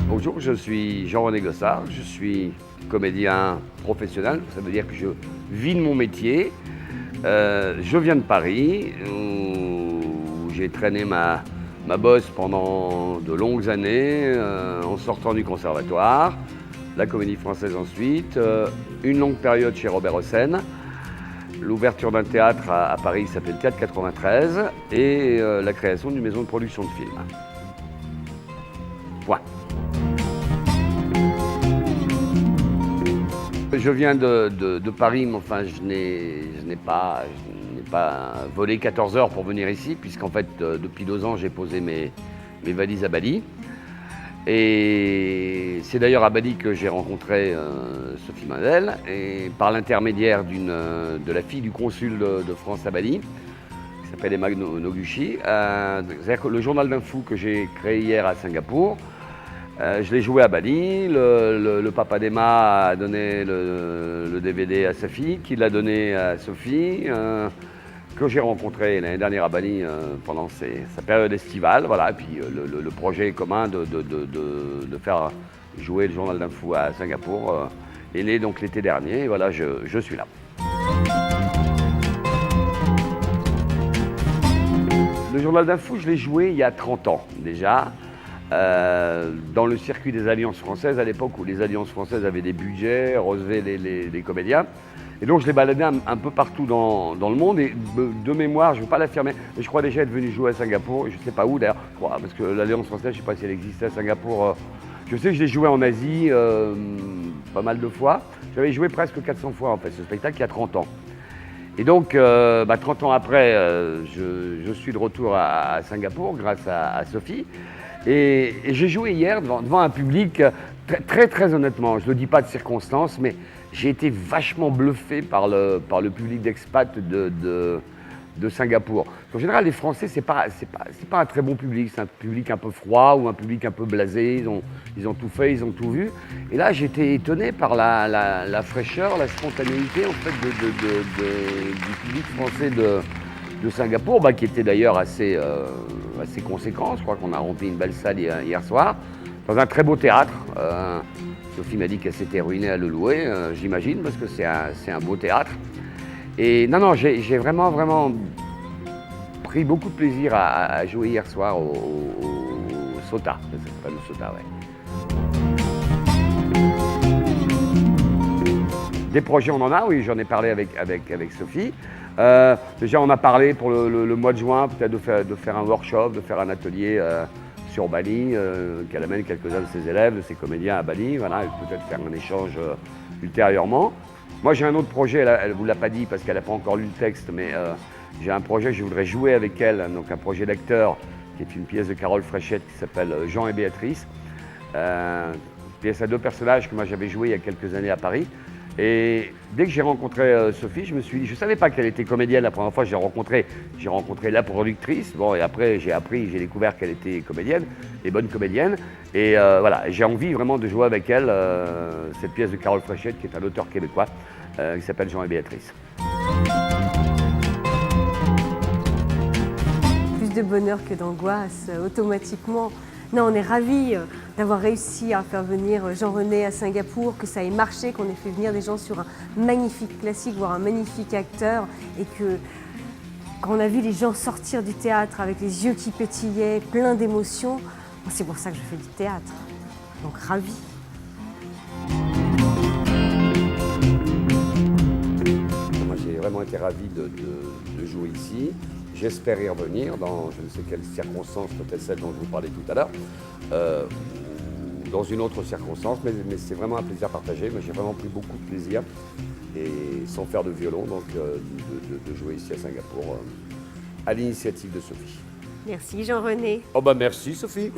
Bonjour, je suis Jean-René Gossard, je suis comédien professionnel, ça veut dire que je vis de mon métier. Je viens de Paris, où j'ai traîné ma bosse pendant de longues années, en sortant du conservatoire, la comédie française ensuite, une longue période chez Robert Hossein, l'ouverture d'un théâtre à Paris qui s'appelle Théâtre 93 et la création d'une maison de production de films. Point. Je viens de Paris, mais enfin, je n'ai pas volé 14 heures pour venir ici, puisqu'en fait, depuis 2 ans, j'ai posé mes valises à Bali. Et c'est d'ailleurs à Bali que j'ai rencontré Sophie Mandel, et par l'intermédiaire de la fille du consul de France à Bali, qui s'appelle Emma Noguchi. C'est-à-dire que le journal d'un fou que j'ai créé hier à Singapour, je l'ai joué à Bali, le papa d'Emma a donné le DVD à sa fille, qui l'a donné à Sophie, que j'ai rencontré l'année dernière à Bali pendant sa période estivale. Voilà. Et puis le projet commun de faire jouer le journal d'un fou à Singapour est né donc l'été dernier, et voilà, je suis là. Le journal d'un fou, je l'ai joué il y a 30 ans déjà. Dans le circuit des Alliances françaises, à l'époque où les Alliances françaises avaient des budgets, recevaient les comédiens. Et donc je l'ai baladé un peu partout dans le monde, et de mémoire, je ne veux pas l'affirmer, mais je crois déjà être venu jouer à Singapour, je ne sais pas où d'ailleurs, parce que l'Alliance française, je ne sais pas si elle existait à Singapour. Je sais que je l'ai joué en Asie pas mal de fois. J'avais joué presque 400 fois en fait, ce spectacle il y a 30 ans. Et donc, 30 ans après, je suis de retour à Singapour grâce à Sophie. Et j'ai joué hier devant un public, très honnêtement, je ne le dis pas de circonstance, mais j'ai été vachement bluffé par le public d'expat de Singapour. En général, les Français, c'est pas un très bon public, c'est un public un peu froid ou un public un peu blasé, ils ont tout fait, ils ont tout vu. Et là, j'étais étonné par la fraîcheur, la spontanéité en fait, du public français de Singapour, qui était d'ailleurs assez conséquent. Je crois qu'on a rempli une belle salle hier soir, dans un très beau théâtre. Sophie m'a dit qu'elle s'était ruinée à le louer, j'imagine, parce que c'est un beau théâtre. Et non, j'ai vraiment pris beaucoup de plaisir à jouer hier soir au Sota. Ça s'appelle le Sota, ouais. Des projets, on en a, oui, j'en ai parlé avec Sophie. Déjà, on a parlé pour le mois de juin, peut-être de faire un workshop, de faire un atelier sur Bali, qu'elle amène quelques-uns de ses élèves, de ses comédiens à Bali, voilà, et peut-être faire un échange ultérieurement. Moi, j'ai un autre projet, elle ne vous l'a pas dit parce qu'elle n'a pas encore lu le texte, mais j'ai un projet que je voudrais jouer avec elle, donc un projet d'acteur, qui est une pièce de Carole Fréchette qui s'appelle Jean et Béatrice. Pièce à 2 personnages que moi j'avais joué il y a quelques années à Paris. Et dès que j'ai rencontré Sophie, je me suis dit, je ne savais pas qu'elle était comédienne la première fois, j'ai rencontré la productrice, bon, et après j'ai découvert qu'elle était comédienne, et bonne comédienne, et voilà, j'ai envie vraiment de jouer avec elle cette pièce de Carole Fréchette, qui est un auteur québécois, qui s'appelle Jean et Béatrice. Plus de bonheur que d'angoisse, automatiquement. Non, on est ravis d'avoir réussi à faire venir Jean-René à Singapour, que ça ait marché, qu'on ait fait venir des gens sur un magnifique classique, voire un magnifique acteur, et que quand on a vu les gens sortir du théâtre avec les yeux qui pétillaient, plein d'émotions, c'est pour ça que je fais du théâtre. Donc ravi. Moi, j'ai vraiment été ravi de jouer ici. J'espère y revenir dans je ne sais quelle circonstance, peut-être celle dont je vous parlais tout à l'heure, ou dans une autre circonstance, mais c'est vraiment un plaisir partagé. J'ai vraiment pris beaucoup de plaisir, et sans faire de violon, donc de jouer ici à Singapour, à l'initiative de Sophie. Merci Jean-René. Oh merci Sophie.